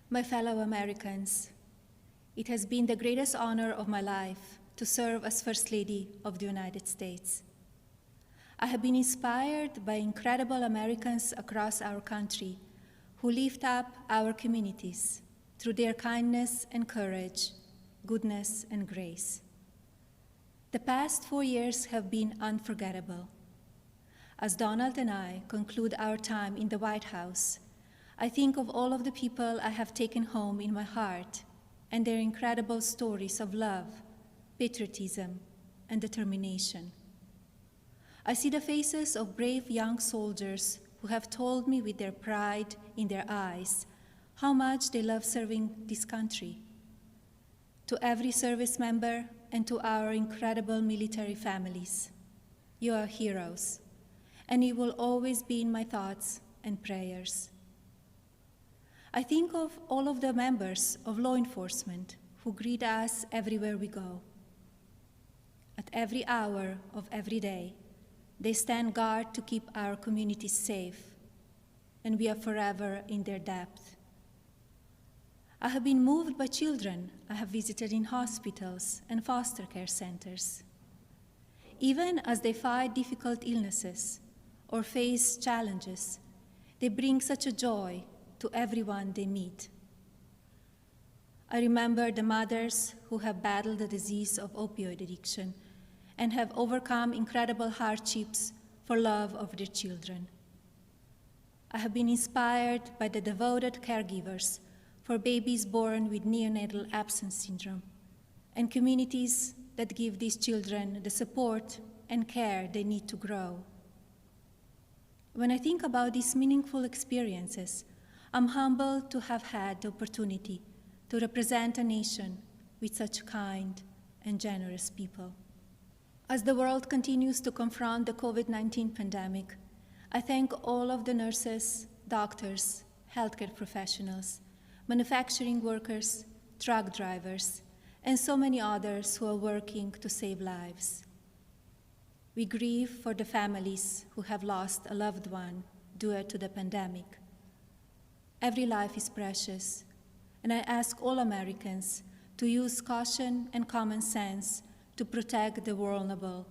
My fellow Americans, it has been the greatest honor of my life to serve as First Lady of the United States. I have been inspired by incredible Americans across our country who lift up our communities through their kindness and courage, goodness and grace. The past 4 years have been unforgettable. As Donald and I conclude our time in the White House, I think of all of the people I have taken home in my heart and their incredible stories of love, patriotism, and determination. I see the faces of brave young soldiers who have told me with their pride in their eyes how much they love serving this country. To every service member and to our incredible military families, you are heroes, and you will always be in my thoughts and prayers. I think of all of the members of law enforcement who greet us everywhere we go. At every hour of every day, they stand guard to keep our communities safe, and we are forever in their debt. I have been moved by children I have visited in hospitals and foster care centers. Even as they fight difficult illnesses or face challenges, they bring such a joy to everyone they meet. I remember the mothers who have battled the disease of opioid addiction and have overcome incredible hardships for love of their children. I have been inspired by the devoted caregivers for babies born with neonatal absence syndrome and communities that give these children the support and care they need to grow. When I think about these meaningful experiences, I'm humbled to have had the opportunity to represent a nation with such kind and generous people. As the world continues to confront the COVID-19 pandemic, I thank all of the nurses, doctors, healthcare professionals, manufacturing workers, truck drivers, and so many others who are working to save lives. We grieve for the families who have lost a loved one due to the pandemic. Every life is precious, and I ask all Americans to use caution and common sense to protect the vulnerable,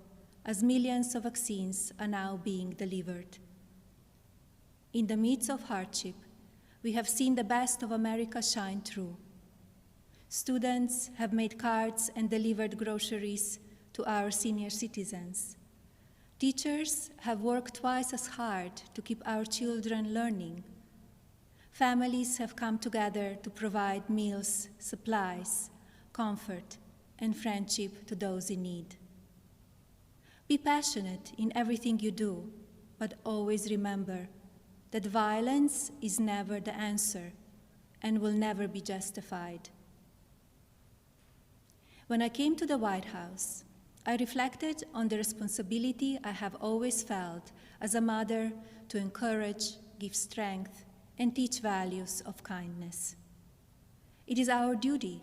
as millions of vaccines are now being delivered. In the midst of hardship, we have seen the best of America shine through. Students have made cards and delivered groceries to our senior citizens. Teachers have worked twice as hard to keep our children learning. Families have come together to provide meals, supplies, comfort, and friendship to those in need. Be passionate in everything you do, but always remember that violence is never the answer and will never be justified. When I came to the White House, I reflected on the responsibility I have always felt as a mother to encourage, give strength, and teach values of kindness. It is our duty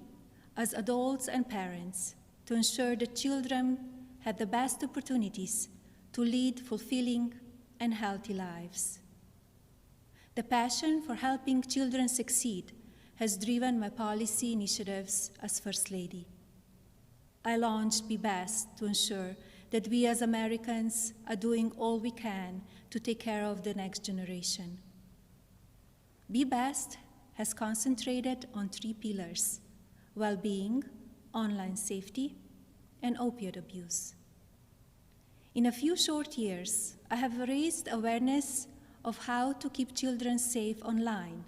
as adults and parents to ensure that children have the best opportunities to lead fulfilling and healthy lives. The passion for helping children succeed has driven my policy initiatives as First Lady. I launched Be Best to ensure that we as Americans are doing all we can to take care of the next generation. Be Best has concentrated on 3 pillars: well-being, online safety, and opioid abuse. In a few short years, I have raised awareness of how to keep children safe online.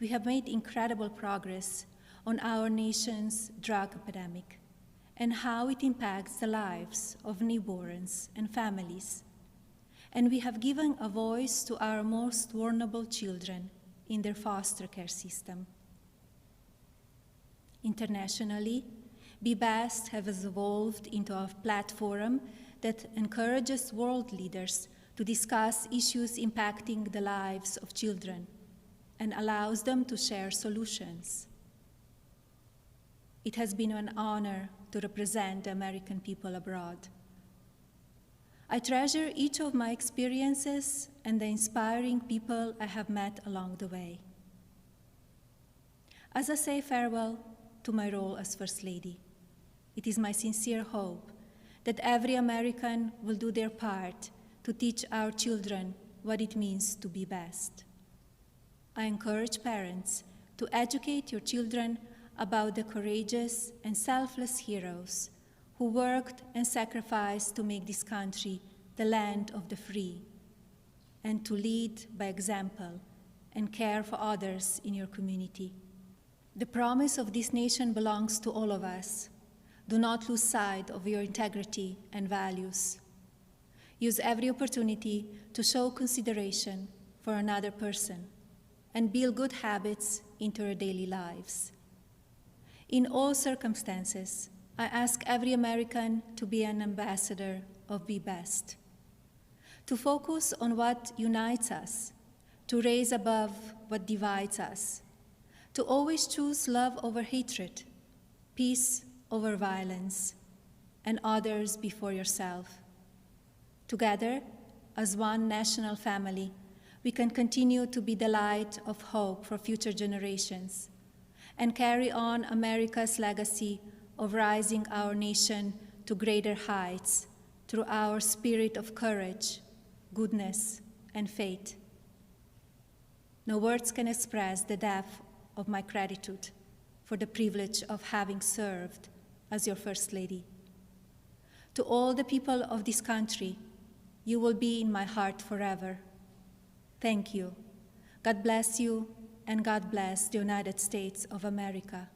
We have made incredible progress on our nation's drug epidemic and how it impacts the lives of newborns and families. And we have given a voice to our most vulnerable children in their foster care system. Internationally, Be Best has evolved into a platform that encourages world leaders to discuss issues impacting the lives of children and allows them to share solutions. It has been an honor to represent the American people abroad. I treasure each of my experiences and the inspiring people I have met along the way. As I say farewell to my role as First Lady, it is my sincere hope that every American will do their part to teach our children what it means to be best. I encourage parents to educate your children about the courageous and selfless heroes who worked and sacrificed to make this country the land of the free, and to lead by example and care for others in your community. The promise of this nation belongs to all of us. Do not lose sight of your integrity and values. Use every opportunity to show consideration for another person and build good habits into your daily lives. In all circumstances, I ask every American to be an ambassador of Be Best, to focus on what unites us, to raise above what divides us, to always choose love over hatred, peace over violence, and others before yourself. Together, as one national family, we can continue to be the light of hope for future generations and carry on America's legacy of rising our nation to greater heights through our spirit of courage, goodness, and faith. No words can express the depth of my gratitude for the privilege of having served as your First Lady. To all the people of this country, you will be in my heart forever. Thank you. God bless you, and God bless the United States of America.